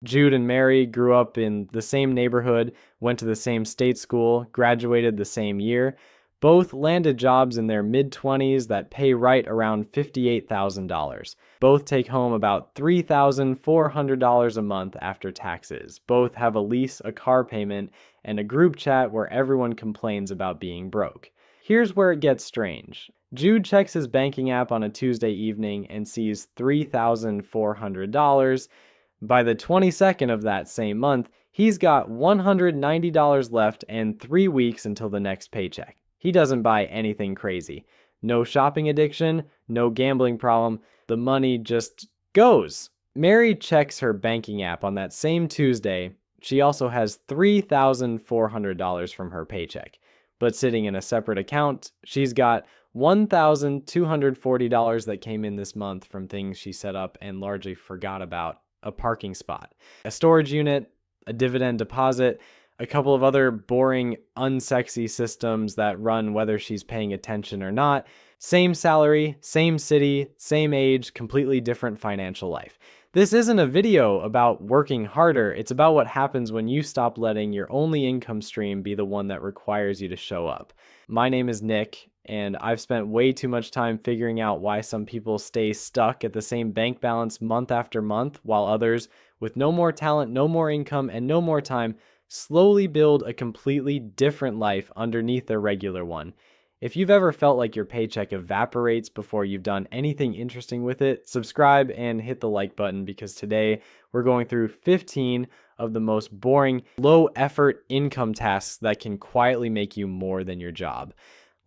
Jude and Mary grew up in the same neighborhood, went to the same state school, graduated the same year. Both landed jobs in their mid-20s that pay right around $58,000. Both take home about $3,400 a month after taxes. Both have a lease, a car payment, and a group chat where everyone complains about being broke. Here's where it gets strange. Jude checks his banking app on a Tuesday evening and sees $3,400. By the 22nd of that same month, he's got $190 left and 3 weeks until the next paycheck. He doesn't buy anything crazy. No shopping addiction, no gambling problem. The money just goes. Mary checks her banking app on that same Tuesday. She also has $3,400 from her paycheck. But sitting in a separate account, she's got $1,240 that came in this month from things she set up and largely forgot about. A parking spot, a storage unit, a dividend deposit, a couple of other boring, unsexy systems that run whether she's paying attention or not. Same salary, same city, same age, completely different financial life. This isn't a video about working harder. It's about what happens when you stop letting your only income stream be the one that requires you to show up. My name is Nick, and I've spent way too much time figuring out why some people stay stuck at the same bank balance month after month, while others, with no more talent, no more income, and no more time, slowly build a completely different life underneath their regular one. If you've ever felt like your paycheck evaporates before you've done anything interesting with it, subscribe and hit the like button, because today we're going through 15 of the most boring, low-effort income tasks that can quietly make you more than your job.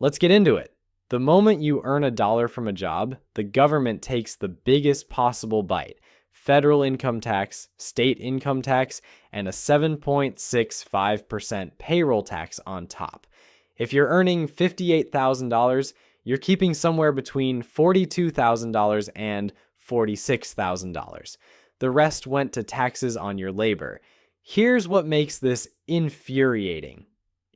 Let's get into it. The moment you earn $1 from a job, the government takes the biggest possible bite: federal income tax, state income tax, and a 7.65% payroll tax on top. If you're earning $58,000, you're keeping somewhere between $42,000 and $46,000. The rest went to taxes on your labor. Here's what makes this infuriating.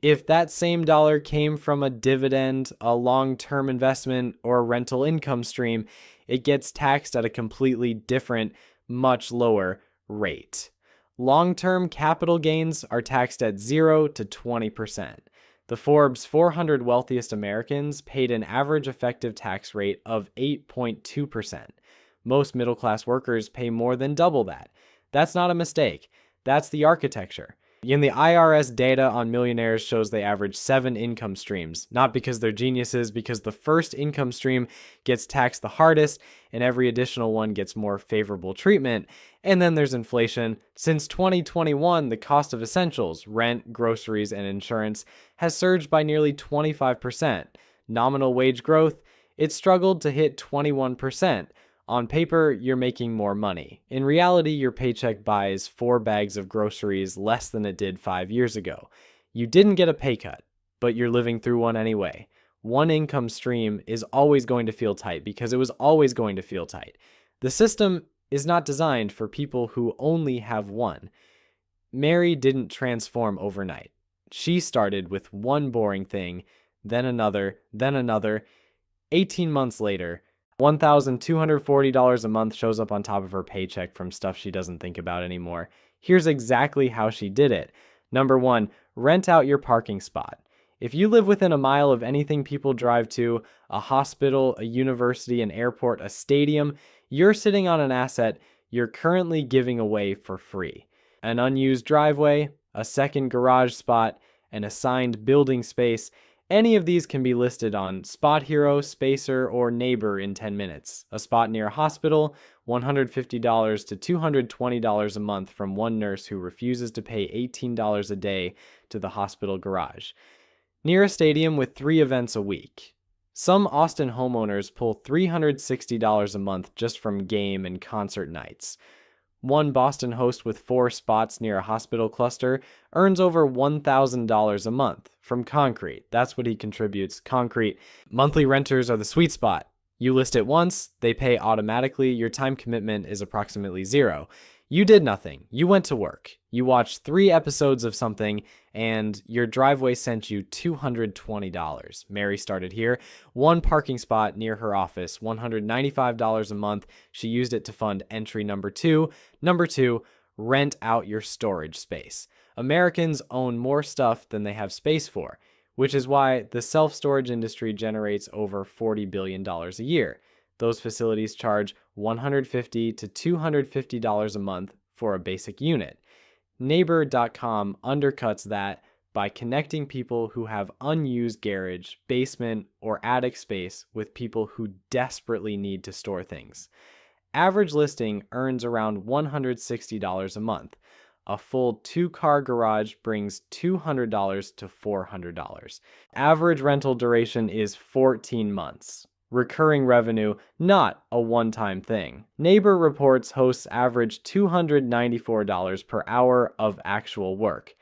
If that same dollar came from a dividend, a long-term investment, or a rental income stream, it gets taxed at a completely different, much lower rate. Long-term capital gains are taxed at 0 to 20%. The Forbes 400 wealthiest Americans paid an average effective tax rate of 8.2%. Most middle-class workers pay more than double that. That's not a mistake. That's the architecture. In the IRS data on millionaires shows they average 7 income streams, not because they're geniuses, because the first income stream gets taxed the hardest and every additional one gets more favorable treatment. And then there's inflation. Since 2021, the cost of essentials, rent, groceries, and insurance has surged by nearly 25%. Nominal wage growth, it struggled to hit 21%. On paper, you're making more money. In reality, your paycheck buys 4 bags of groceries less than it did 5 years ago. You didn't get a pay cut, but you're living through one anyway. One income stream is always going to feel tight because it was always going to feel tight. The system is not designed for people who only have one. Mary didn't transform overnight. She started with one boring thing, then another, then another. 18 months later, $1,240 a month shows up on top of her paycheck from stuff she doesn't think about anymore. Here's exactly how she did it. Number 1, rent out your parking spot. If you live within a mile of anything people drive to, a hospital, a university, an airport, a stadium, you're sitting on an asset you're currently giving away for free. An unused driveway, a second garage spot, an assigned building space. Any of these can be listed on Spot Hero, Spacer, or Neighbor in 10 minutes. A spot near a hospital, $150 to $220 a month from one nurse who refuses to pay $18 a day to the hospital garage. Near a stadium with 3 events a week. Some Austin homeowners pull $360 a month just from game and concert nights. One Boston host with 4 spots near a hospital cluster earns over $1,000 a month from concrete. That's what he contributes. Concrete. Monthly renters are the sweet spot. You list it once, they pay automatically. Your time commitment is approximately 0. You did nothing. You went to work. You watched 3 episodes of something, and your driveway sent you $220. Mary started here. 1 parking spot near her office, $195 a month. She used it to fund entry number 2. Number 2, rent out your storage space. Americans own more stuff than they have space for, which is why the self-storage industry generates over $40 billion a year. Those facilities charge $150 to $250 a month for a basic unit. Neighbor.com undercuts that by connecting people who have unused garage, basement, or attic space with people who desperately need to store things. Average listing earns around $160 a month. A full 2-car garage brings $200 to $400. Average rental duration is 14 months. Recurring revenue, not a one-time thing. Neighbor reports hosts average $294 per hour of actual work,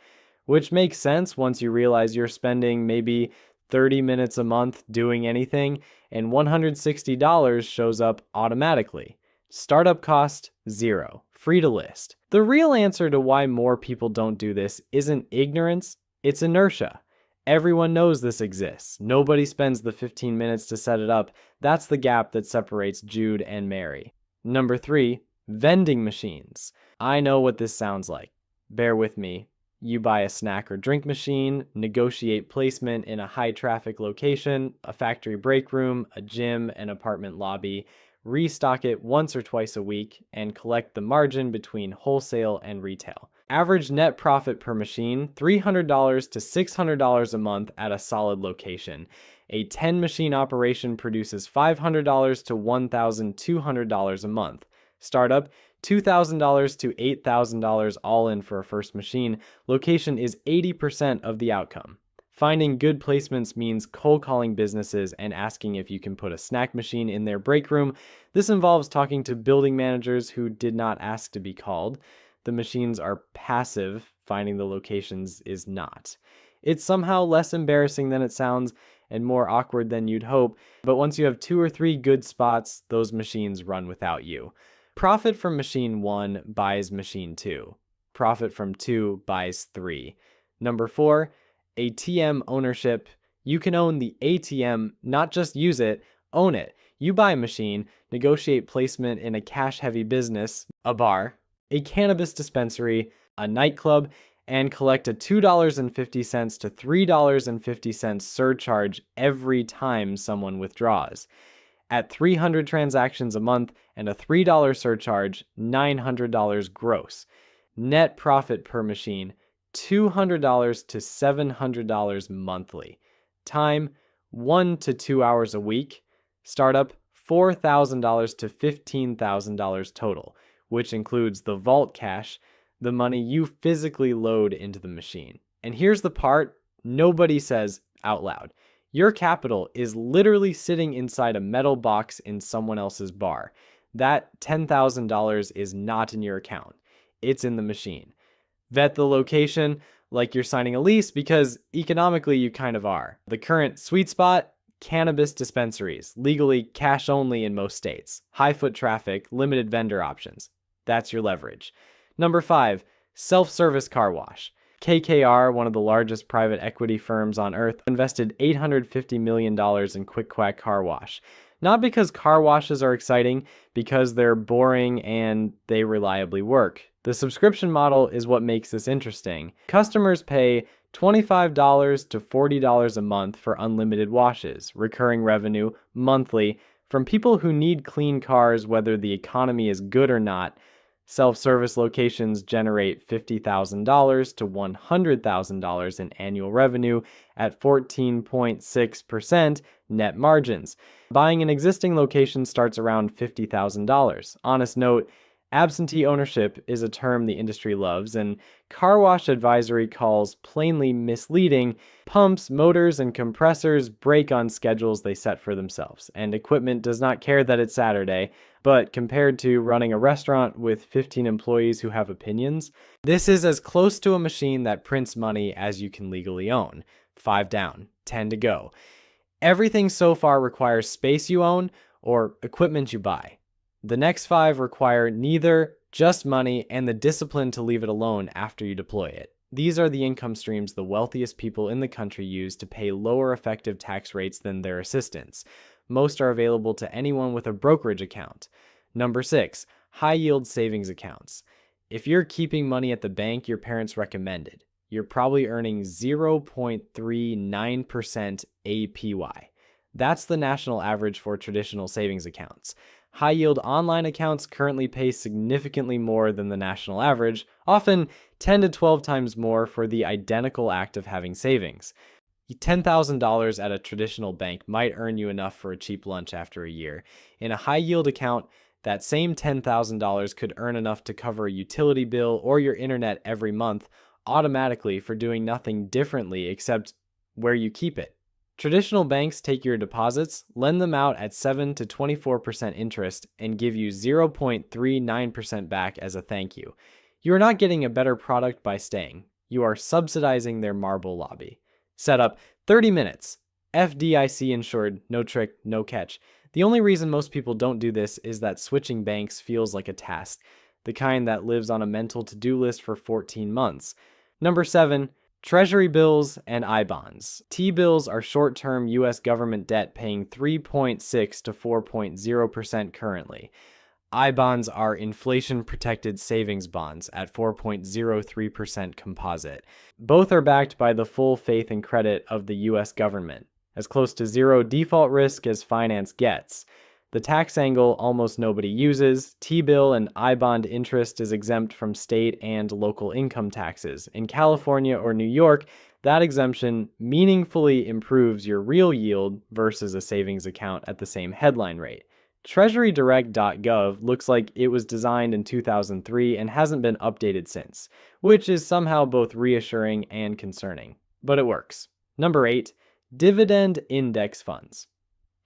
which makes sense once you realize you're spending maybe 30 minutes a month doing anything, and $160 shows up automatically. Startup cost, 0. Free to list. The real answer to why more people don't do this isn't ignorance, it's inertia. Everyone knows this exists. Nobody spends the 15 minutes to set it up. That's the gap that separates Jude and Mary. Number 3, vending machines. I know what this sounds like. Bear with me. You buy a snack or drink machine, negotiate placement in a high-traffic location, a factory break room, a gym, an apartment lobby, restock it once or twice a week, and collect the margin between wholesale and retail. Average net profit per machine, $300 to $600 a month at a solid location. A 10-machine operation produces $500 to $1,200 a month. Startup, $2,000 to $8,000 all in for a first machine. Location is 80% of the outcome. Finding good placements means cold calling businesses and asking if you can put a snack machine in their break room. This involves talking to building managers who did not ask to be called. The machines are passive, finding the locations is not. It's somehow less embarrassing than it sounds and more awkward than you'd hope, but once you have 2 or 3 good spots, those machines run without you. Profit from machine 1 buys machine 2. Profit from 2 buys 3. Number 4, ATM ownership. You can own the ATM, not just use it, own it. You buy a machine, negotiate placement in a cash-heavy business, a bar, a cannabis dispensary, a nightclub, and collect a $2.50 to $3.50 surcharge every time someone withdraws. At 300 transactions a month and a $3 surcharge, $900 gross. Net profit per machine, $200 to $700 monthly. Time, 1 to 2 hours a week. Startup, $4,000 to $15,000 total, which includes the vault cash, the money you physically load into the machine. And here's the part nobody says out loud. Your capital is literally sitting inside a metal box in someone else's bar. That $10,000 is not in your account. It's in the machine. Vet the location like you're signing a lease because economically you kind of are. The current sweet spot, cannabis dispensaries, legally cash only in most states. High foot traffic, limited vendor options. That's your leverage. Number 5, self-service car wash. KKR, one of the largest private equity firms on earth, invested $850 million in Quick Quack Car Wash. Not because car washes are exciting, because they're boring and they reliably work. The subscription model is what makes this interesting. Customers pay $25 to $40 a month for unlimited washes, recurring revenue, monthly, from people who need clean cars whether the economy is good or not. Self-service locations generate $50,000 to $100,000 in annual revenue at 14.6% net margins. Buying an existing location starts around $50,000. Honest note, absentee ownership is a term the industry loves, and Car Wash Advisory calls plainly misleading. Pumps, motors, and compressors break on schedules they set for themselves, and equipment does not care that it's Saturday. But compared to running a restaurant with 15 employees who have opinions, this is as close to a machine that prints money as you can legally own. 5 down, 10 to go. Everything so far requires space you own or equipment you buy. The next 5 require neither, just money, and the discipline to leave it alone after you deploy it. These are the income streams the wealthiest people in the country use to pay lower effective tax rates than their assistants. Most are available to anyone with a brokerage account. Number 6, high-yield savings accounts. If you're keeping money at the bank your parents recommended, you're probably earning 0.39% APY. That's the national average for traditional savings accounts. High-yield online accounts currently pay significantly more than the national average, often 10 to 12 times more for the identical act of having savings. $10,000 at a traditional bank might earn you enough for a cheap lunch after a year. In a high-yield account, that same $10,000 could earn enough to cover a utility bill or your internet every month automatically for doing nothing differently except where you keep it. Traditional banks take your deposits, lend them out at 7 to 24% interest, and give you 0.39% back as a thank you. You are not getting a better product by staying. You are subsidizing their marble lobby. Setup, 30 minutes. FDIC insured, no trick, no catch. The only reason most people don't do this is that switching banks feels like a task, the kind that lives on a mental to-do list for 14 months. Number 7. Treasury bills and I-bonds. T-bills are short-term U.S. government debt paying 3.6 to 4.0% currently. I-bonds are inflation-protected savings bonds at 4.03% composite. Both are backed by the full faith and credit of the U.S. government, as close to zero default risk as finance gets. The tax angle almost nobody uses. T-bill and I-bond interest is exempt from state and local income taxes. In California or New York, that exemption meaningfully improves your real yield versus a savings account at the same headline rate. TreasuryDirect.gov looks like it was designed in 2003 and hasn't been updated since, which is somehow both reassuring and concerning. But it works. Number 8. Dividend Index Funds.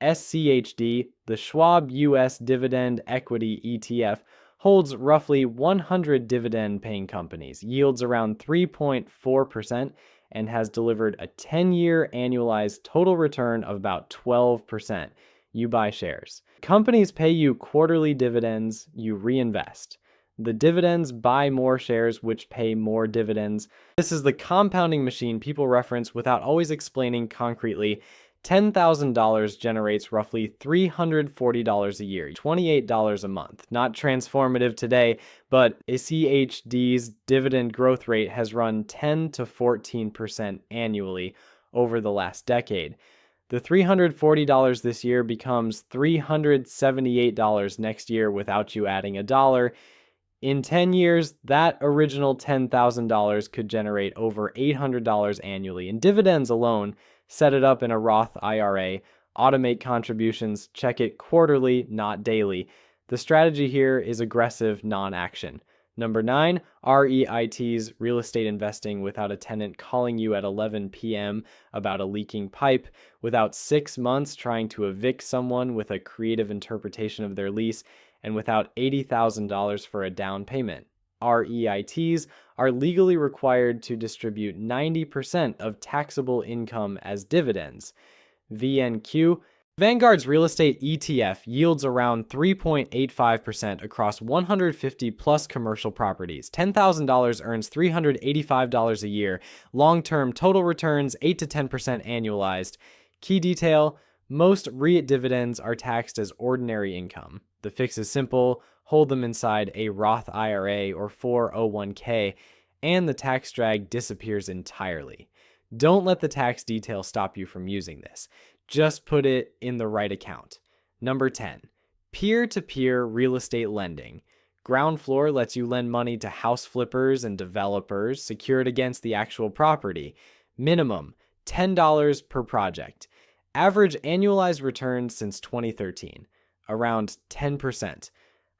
SCHD, the Schwab U.S. Dividend Equity ETF, holds roughly 100 dividend-paying companies, yields around 3.4%, and has delivered a 10-year annualized total return of about 12%. You buy shares. Companies pay you quarterly dividends, you reinvest. The dividends buy more shares, which pay more dividends. This is the compounding machine people reference without always explaining concretely. $10,000 generates roughly $340 a year, $28 a month. Not transformative today, but SCHD's dividend growth rate has run 10 to 14% annually over the last decade. The $340 this year becomes $378 next year without you adding a dollar. In 10 years, that original $10,000 could generate over $800 annually in dividends alone. Set it up in a Roth IRA, automate contributions, check it quarterly, not daily. The strategy here is aggressive non-action. Number 9, REITs, real estate investing without a tenant calling you at 11 p.m. about a leaking pipe, without 6 months trying to evict someone with a creative interpretation of their lease, and without $80,000 for a down payment. REITs are legally required to distribute 90% of taxable income as dividends. VNQ, Vanguard's real estate ETF, yields around 3.85% across 150 plus commercial properties. $10,000 earns $385 a year. Long-term total returns 8 to 10% annualized. Key detail, most REIT dividends are taxed as ordinary income. The fix is simple. Hold them inside a Roth IRA or 401k, and the tax drag disappears entirely. Don't let the tax detail stop you from using this. Just put it in the right account. Number 10, peer-to-peer real estate lending. Ground Floor lets you lend money to house flippers and developers secured against the actual property. Minimum $10 per project. Average annualized return since 2013, around 10%.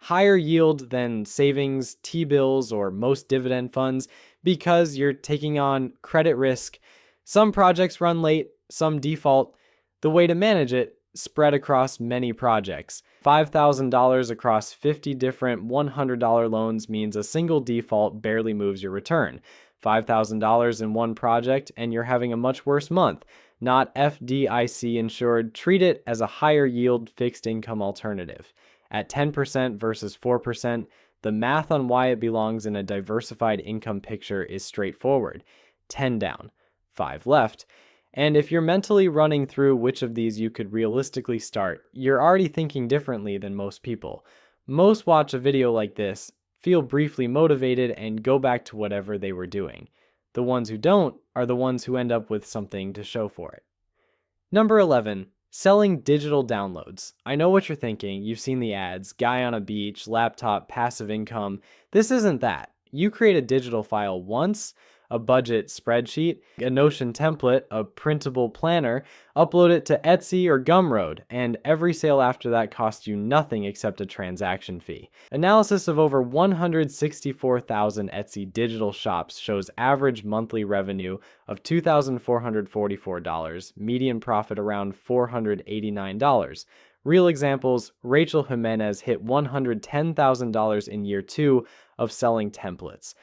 Higher yield than savings, T-bills, or most dividend funds because you're taking on credit risk. Some projects run late, some default. The way to manage it, spread across many projects. $5,000 across 50 different $100 loans means a single default barely moves your return. $5,000 in one project and you're having a much worse month. Not FDIC insured, treat it as a higher yield fixed income alternative. At 10% versus 4%, the math on why it belongs in a diversified income picture is straightforward. 10 down, 5 left. And if you're mentally running through which of these you could realistically start, you're already thinking differently than most people. Most watch a video like this, feel briefly motivated, and go back to whatever they were doing. The ones who don't are the ones who end up with something to show for it. Number 11, selling digital downloads. I know what you're thinking. You've seen the ads, guy on a beach, laptop, passive income. This isn't that. You create a digital file once, a budget spreadsheet, a Notion template, a printable planner, upload it to Etsy or Gumroad, and every sale after that costs you nothing except a transaction fee. Analysis of over 164,000 Etsy digital shops shows average monthly revenue of $2,444, median profit around $489. Real examples, Rachel Jimenez hit $110,000 in year 2 of selling templates.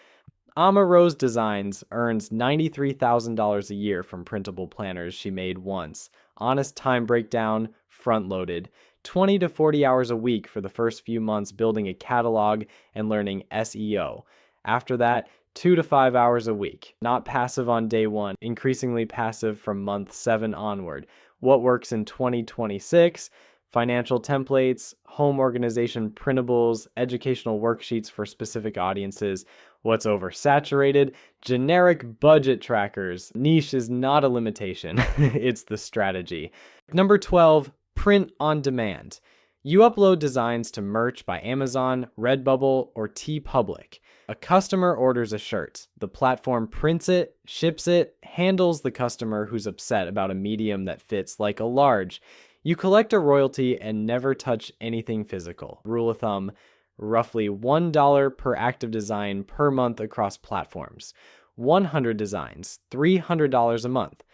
Ama Rose Designs earns $93,000 a year from printable planners she made once. Honest time breakdown, front-loaded. 20 to 40 hours a week for the first few months building a catalog and learning SEO. After that, 2 to 5 hours a week. Not passive on day 1, increasingly passive from month 7 onward. What works in 2026? Financial templates, home organization printables, educational worksheets for specific audiences. What's oversaturated? Generic budget trackers. Niche is not a limitation. It's the strategy. Number 12, print on demand. You upload designs to merch by Amazon, Redbubble, or TeePublic. A customer orders a shirt. The platform prints it, ships it, handles the customer who's upset about a medium that fits like a large. You collect a royalty and never touch anything physical. Rule of thumb, roughly $1 per active design per month across platforms. 100 designs, $300 a month.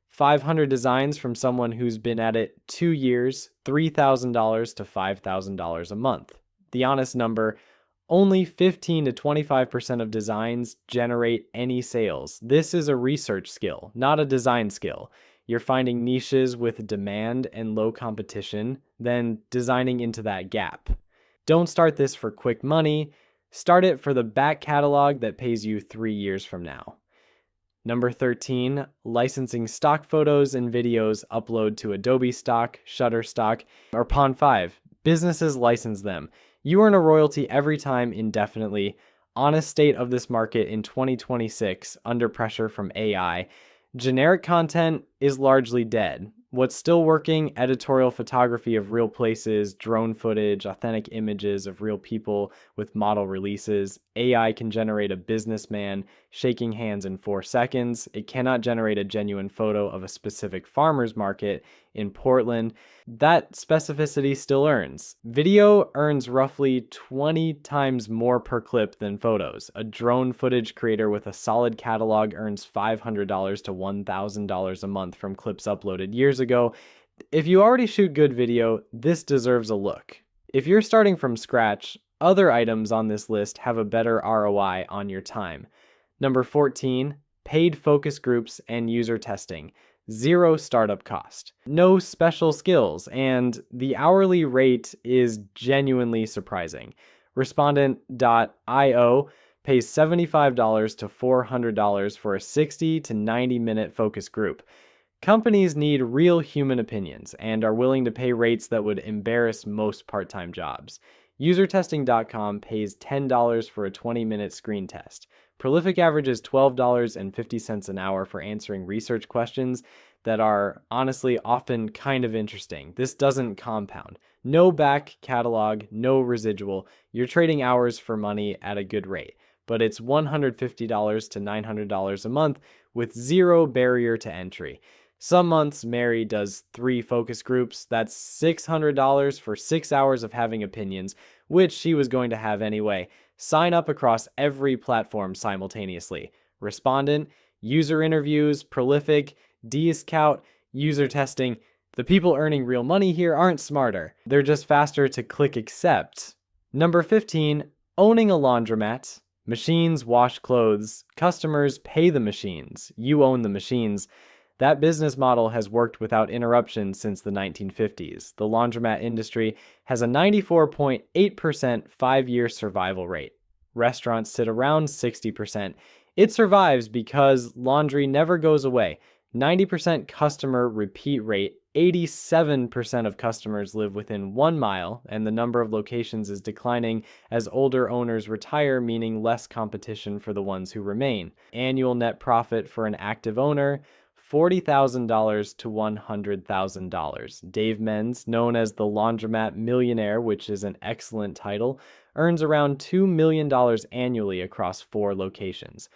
500 designs from someone who's been at it 2 years, $3,000 to $5,000 a month. The honest number, only 15 to 25% of designs generate any sales. This is a research skill, not a design skill. You're finding niches with demand and low competition, then designing into that gap. Don't start this for quick money. Start it for the back catalog that pays you 3 years from now. Number 13, licensing stock photos and videos upload to Adobe Stock, Shutterstock, or Pond5. Businesses license them. You earn a royalty every time indefinitely. Honest state of this market in 2026, under pressure from AI. Generic content is largely dead. What's still working? Editorial photography of real places, drone footage, authentic images of real people with model releases. AI can generate a businessman shaking hands in 4 seconds. It cannot generate a genuine photo of a specific farmer's market in Portland. That specificity still earns. Video earns roughly 20 times more per clip than photos. A drone footage creator with a solid catalog earns $500 to $1,000 a month from clips uploaded years ago. If you already shoot good video, this deserves a look. If you're starting from scratch, other items on this list have a better ROI on your time. Number 14, paid focus groups and user testing. 0 startup cost. No special skills, and the hourly rate is genuinely surprising. Respondent.io pays $75 to $400 for a 60 to 90 minute focus group. Companies need real human opinions and are willing to pay rates that would embarrass most part-time jobs. Usertesting.com pays $10 for a 20-minute screen test. Prolific averages $12.50 an hour for answering research questions that are honestly often kind of interesting. This doesn't compound. No back catalog, no residual. You're trading hours for money at a good rate, but it's $150 to $900 a month with 0 barrier to entry. Some months, Mary does 3 focus groups. That's $600 for 6 hours of having opinions, which she was going to have anyway. Sign up across every platform simultaneously. Respondent, user interviews, Prolific, Dscout, user testing. The people earning real money here aren't smarter. They're just faster to click accept. Number 15, owning a laundromat. Machines wash clothes. Customers pay the machines. You own the machines. That business model has worked without interruption since the 1950s. The laundromat industry has a 94.8% 5-year survival rate. Restaurants sit around 60%. It survives because laundry never goes away. 90% customer repeat rate 87% of customers live within 1 mile, and the number of locations is declining as older owners retire, meaning less competition for the ones who remain. Annual net profit for an active owner, $40,000 to $100,000. Dave Menz, known as the Laundromat Millionaire, which is an excellent title, earns around $2 million annually across 4 locations.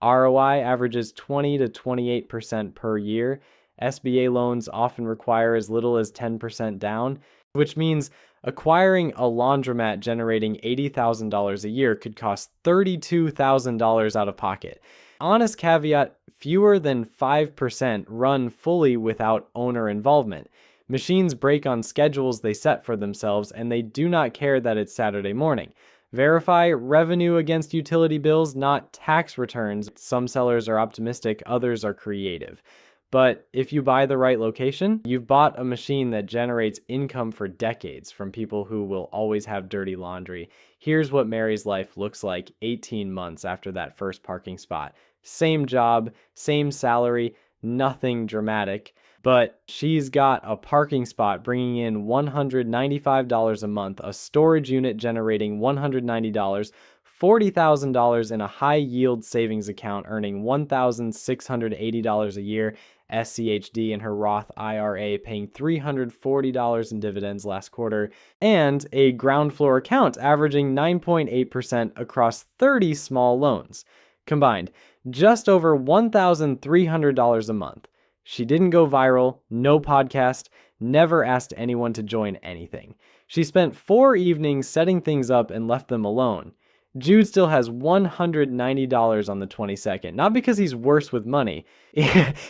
ROI averages 20 to 28% per year. SBA loans often require as little as 10% down, which means acquiring a laundromat generating $80,000 a year could cost $32,000 out of pocket. Honest caveat, fewer than 5% run fully without owner involvement. Machines break on schedules they set for themselves, and they do not care that it's Saturday morning. Verify revenue against utility bills, not tax returns. Some sellers are optimistic, others are creative. But if you buy the right location, you've bought a machine that generates income for decades from people who will always have dirty laundry. Here's what Mary's life looks like 18 months after that first parking spot. Same job, same salary, nothing dramatic. But she's got a parking spot bringing in $195 a month, a storage unit generating $190, $40,000 in a high-yield savings account earning $1,680 a year, SCHD in her Roth IRA paying $340 in dividends last quarter, and a ground floor account averaging 9.8% across 30 small loans. Combined, just over $1,300 a month. She didn't go viral, no podcast, never asked anyone to join anything. She spent 4 evenings setting things up and left them alone. Jude still has $190 on the 22nd, not because he's worse with money,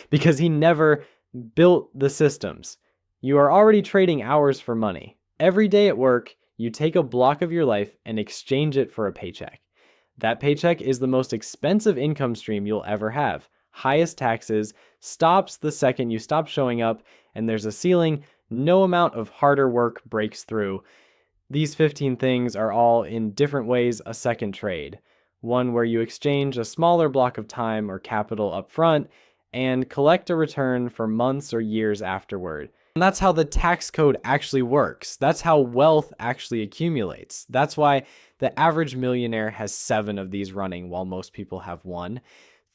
because he never built the systems. You are already trading hours for money. Every day at work, you take a block of your life and exchange it for a paycheck. That paycheck is the most expensive income stream you'll ever have. Highest taxes, stops the second you stop showing up, and there's a ceiling no amount of harder work breaks through. These 15 things are all in different ways a second trade. One where you exchange a smaller block of time or capital up front and collect a return for months or years afterward. And that's how the tax code actually works. That's how wealth actually accumulates. That's why the average millionaire has 7 of these running while most people have 1.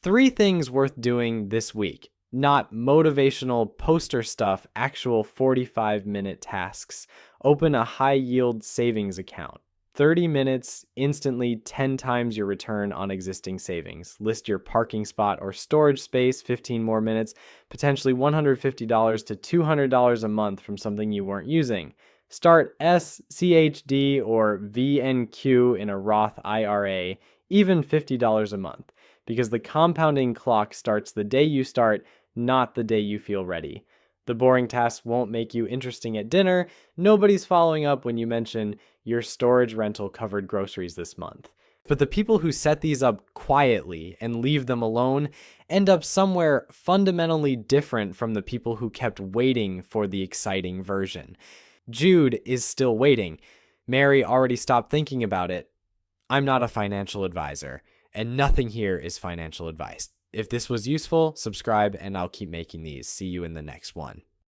3 things worth doing this week. Not motivational poster stuff, actual 45-minute tasks. Open a high-yield savings account. 30 minutes, instantly 10 times your return on existing savings. List your parking spot or storage space, 15 more minutes, potentially $150 to $200 a month from something you weren't using. Start SCHD or VNQ in a Roth IRA, even $50 a month, because the compounding clock starts the day you start, not the day you feel ready. The boring tasks won't make you interesting at dinner. Nobody's following up when you mention your storage rental covered groceries this month. But the people who set these up quietly and leave them alone end up somewhere fundamentally different from the people who kept waiting for the exciting version. Jude is still waiting. Mary already stopped thinking about it. I'm not a financial advisor, and nothing here is financial advice. If this was useful, subscribe and I'll keep making these. See you in the next one.